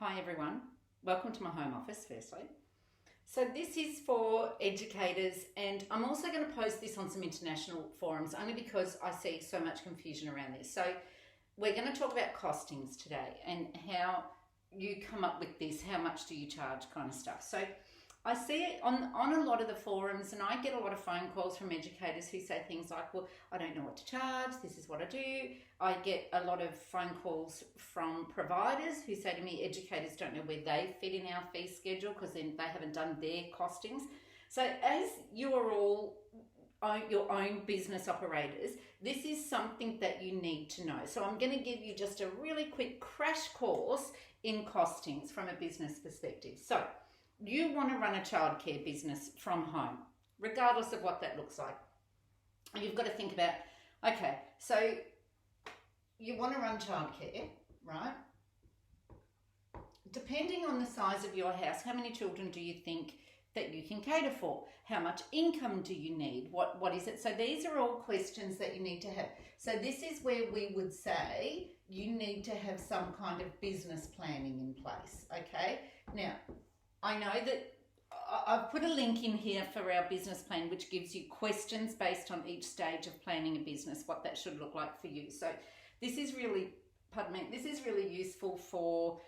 Hi everyone, welcome to my home office firstly. So this is for educators, and I'm also going to post this on some international forums only because I see so much confusion around this. So we're going to talk about costings today and how you come up with this, how much do you charge kind of stuff. So I see it on a lot of the forums, and I get a lot of phone calls from educators who say things like, well, I don't know what to charge, this is what I do. I get a lot of phone calls from providers who say to me, educators don't know where they fit in our fee schedule because then they haven't done their costings. So as you are all your own business operators, this is something that you need to know. So I'm going to give you just a really quick crash course in costings from a business perspective. So you want to run a childcare business from home, regardless of what that looks like. You've got to think about, okay, so you want to run childcare, right? Depending on the size of your house, how many children do you think that you can cater for? How much income do you need? What is it? So these are all questions that you need to have. So this is where we would say you need to have some kind of business planning in place, okay? Now, I know that I've put a link in here for our business plan, which gives you questions based on each stage of planning a business, what that should look like for you. So this is really, this is really useful for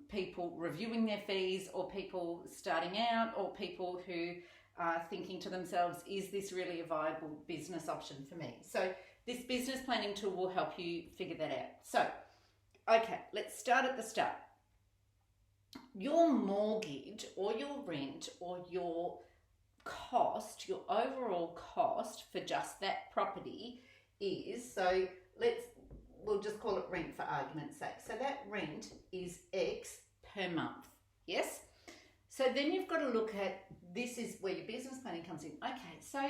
people reviewing their fees, or people starting out, or people who are thinking to themselves, is this really a viable business option for me? So this business planning tool will help you figure that out. So, okay, let's start at the start. Your mortgage or your rent or your cost, your overall cost for just that property is, so we'll just call it rent for argument's sake. So that rent is X per month, yes? So then you've got to look at, this is where your business planning comes in. Okay, so,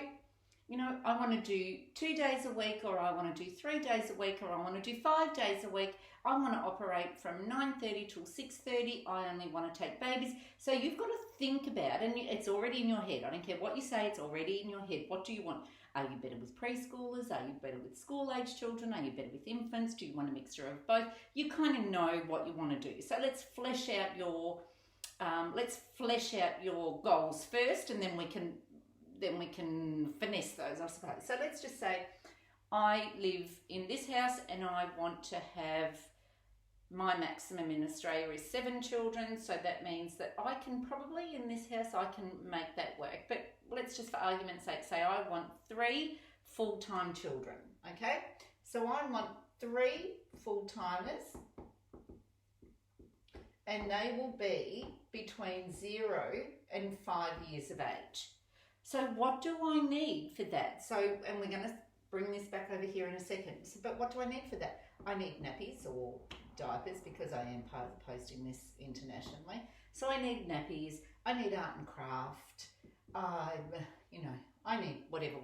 you know, I want to do 2 days a week, or I want to do 3 days a week, or I want to do 5 days a week. I want to operate from 9:30 till 6:30. I only want to take babies. So you've got to think about, and it's already in your head. I don't care what you say, it's already in your head. What do you want? Are you better with preschoolers? Are you better with school-age children? Are you better with infants? Do you want a mixture of both? You kind of know what you want to do. So let's flesh out your goals first, and then we can finesse those, I suppose. So let's just say I live in this house and I want to have, my maximum in Australia is 7 children. So that means that I can probably, in this house, I can make that work. But let's just, for argument's sake, say I want 3 full-time children, okay? So I want 3 full-timers, and they will be between 0 and 5 years of age. So what do I need for that? So, and we're going to bring this back over here in a second. So, but what do I need for that? I need nappies or diapers, because I am posting this internationally. So I need nappies, I need art and craft, I need whatever.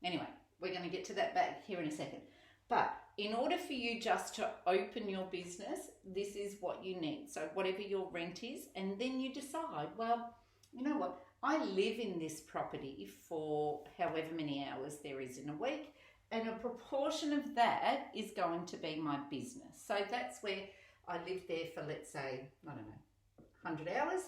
Anyway, we're going to get to that back here in a second. But in order for you just to open your business, this is what you need. So whatever your rent is, and then you decide, well, you know what? I live in this property for however many hours there is in a week, and a proportion of that is going to be my business. So that's where I live there for, let's say, I don't know, 100 hours,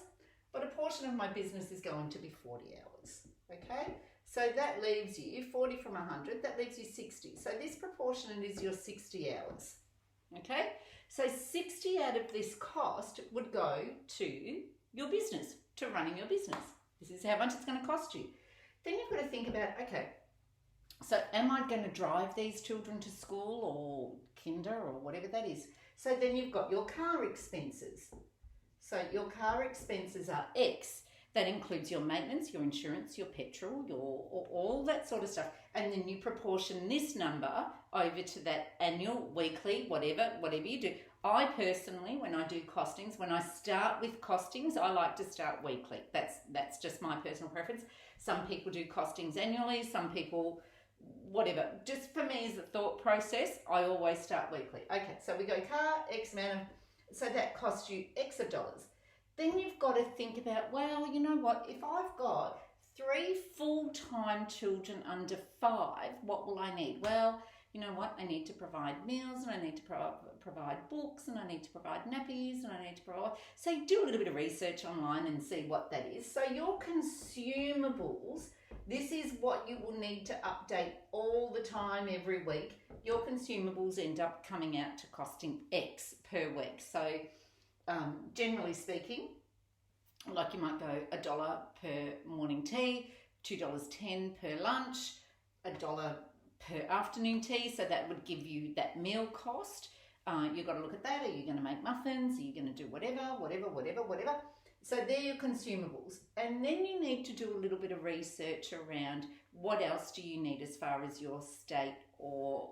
but a portion of my business is going to be 40 hours, okay? So that leaves you, 40 from 100, that leaves you 60. So this proportion is your 60 hours, okay? So 60 out of this cost would go to your business, to running your business. This is how much it's going to cost you. Then you've got to think about, okay, so am I going to drive these children to school or kinder or whatever that is? So then you've got your car expenses. So your car expenses are X. That includes your maintenance, your insurance, your petrol, all that sort of stuff. And then you proportion this number over to that annual, weekly, whatever you do. I personally, when I do costings, when I start with costings, I like to start weekly. That's just my personal preference. Some people do costings annually, some people, whatever. Just for me as a thought process, I always start weekly. Okay, so we go car, X amount of, so that costs you X of dollars. Then you've got to think about, well, you know what, if I've got 3 full-time children under 5, what will I need? Well, you know what, I need to provide meals, and I need to provide books, and I need to provide nappies, and I need to provide... So you do a little bit of research online and see what that is. So your consumables, this is what you will need to update all the time every week. Your consumables end up coming out to costing X per week. So generally speaking, like you might go $1 per morning tea, $2.10 per lunch, $1 per afternoon tea, so that would give you that meal cost. You've got to look at that. Are you going to make muffins? Are you going to do whatever? So they're your consumables. And then you need to do a little bit of research around what else do you need as far as your state or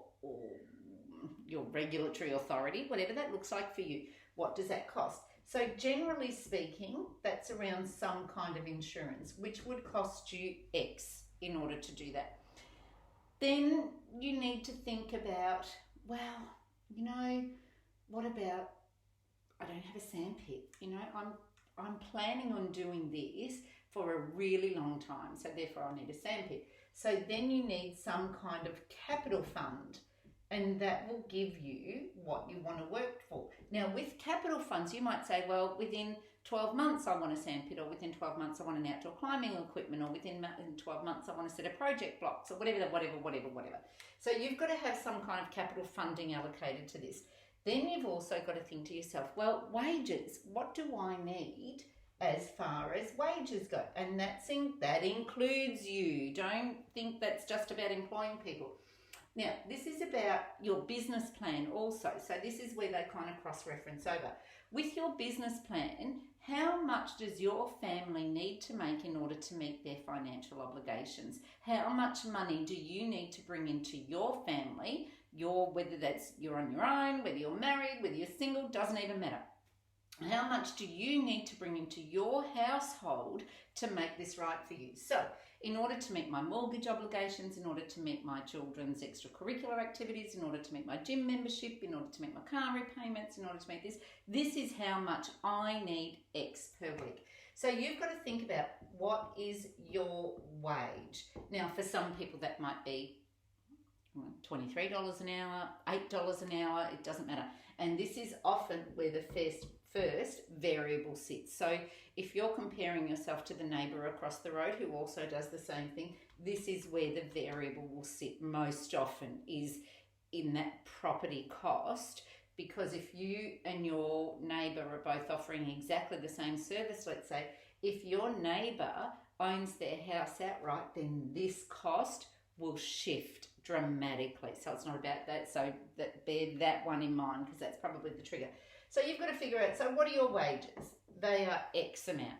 your regulatory authority, whatever that looks like for you. What does that cost? So generally speaking, that's around some kind of insurance, which would cost you X in order to do that. Then you need to think about, well, you know, what about, I don't have a sandpit, you know, I'm planning on doing this for a really long time, so therefore I need a sandpit. So then you need some kind of capital fund, and that will give you what you want to work for. Now, with capital funds, you might say, well, within 12 months I want a sandpit, or within 12 months I want an outdoor climbing equipment, or within 12 months I want a set of project blocks, or whatever. So you've got to have some kind of capital funding allocated to this. Then you've also got to think to yourself, well, wages, what do I need as far as wages go? And that includes you. Don't think that's just about employing people. Now, this is about your business plan also. So this is where they kind of cross-reference over. With your business plan, how much does your family need to make in order to meet their financial obligations? How much money do you need to bring into your family? Whether that's you're on your own, whether you're married, whether you're single, doesn't even matter. How much do you need to bring into your household to make this right for you? So, in order to meet my mortgage obligations, in order to meet my children's extracurricular activities, in order to meet my gym membership, in order to meet my car repayments, in order to meet this is how much I need X per week. So you've got to think about what is your wage. Now, for some people that might be $23 an hour, $8 an hour, it doesn't matter. And this is often where the first variable sits. So if you're comparing yourself to the neighbour across the road who also does the same thing, this is where the variable will sit most often, is in that property cost. Because if you and your neighbour are both offering exactly the same service, let's say, if your neighbour owns their house outright, then this cost will shift dramatically. So it's not about that. So bear that one in mind, because that's probably the trigger. So you've got to figure out, so what are your wages? They are X amount.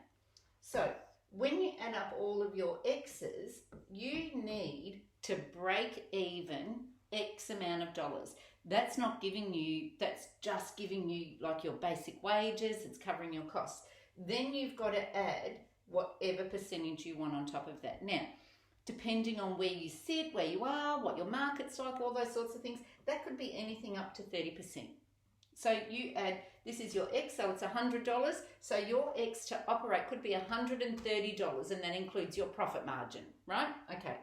So when you add up all of your X's, you need to break even X amount of dollars. That's just giving you like your basic wages. It's covering your costs. Then you've got to add whatever percentage you want on top of that. Now, depending on where you sit, where you are, what your market's like, all those sorts of things, that could be anything up to 30%. So you add, this is your X, so it's $100. So your X to operate could be $130, and that includes your profit margin, right? Okay,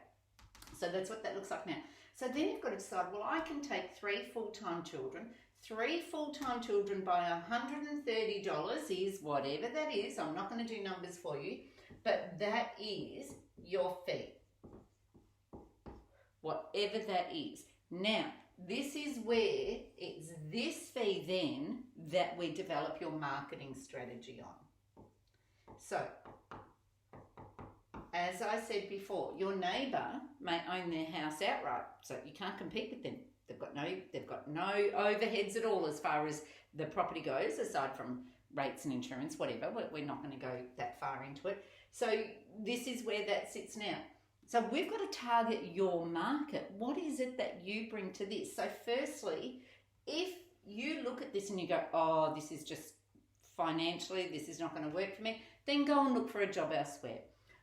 so that's what that looks like now. So then you've got to decide, well, I can take 3 full-time children. 3 full-time children by $130 is whatever that is. I'm not going to do numbers for you, but that is your fee. Whatever that is. Now, this is where it's this fee then that we develop your marketing strategy on. So, as I said before, your neighbour may own their house outright, so you can't compete with them. They've got no overheads at all as far as the property goes, aside from rates and insurance, whatever. We're not going to go that far into it. So this is where that sits now. So we've got to target your market. What is it that you bring to this? So firstly, if you look at this and you go, oh, this is just financially, this is not going to work for me, then go and look for a job elsewhere.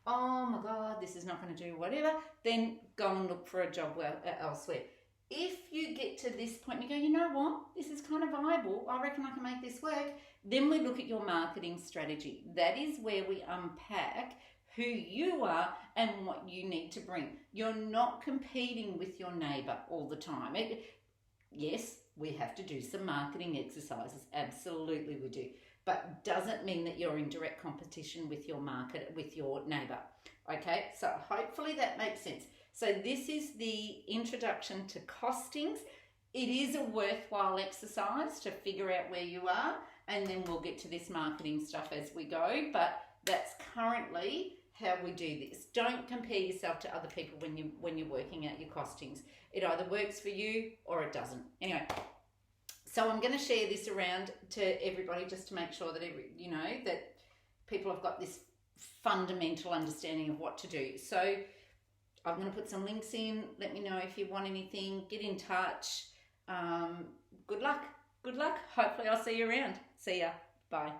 Oh my God, this is not going to do whatever, then go and look for a job elsewhere. If you get to this point and you go, you know what, this is kind of viable, I reckon I can make this work, then we look at your marketing strategy. That is where we unpack who you are and what you need to bring. You're not competing with your neighbour all the time. Yes, we have to do some marketing exercises. Absolutely we do. But doesn't mean that you're in direct competition with your market, with your neighbour. Okay, so hopefully that makes sense. So this is the introduction to costings. It is a worthwhile exercise to figure out where you are, and then we'll get to this marketing stuff as we go, but that's currently how we do this. Don't compare yourself to other people when you're working out your costings. It either works for you or it doesn't. Anyway, so I'm going to share this around to everybody just to make sure that that people have got this fundamental understanding of what to do. So I'm going to put some links in. Let me know if you want anything. Get in touch. Good luck. Good luck. Hopefully I'll see you around. See ya. Bye.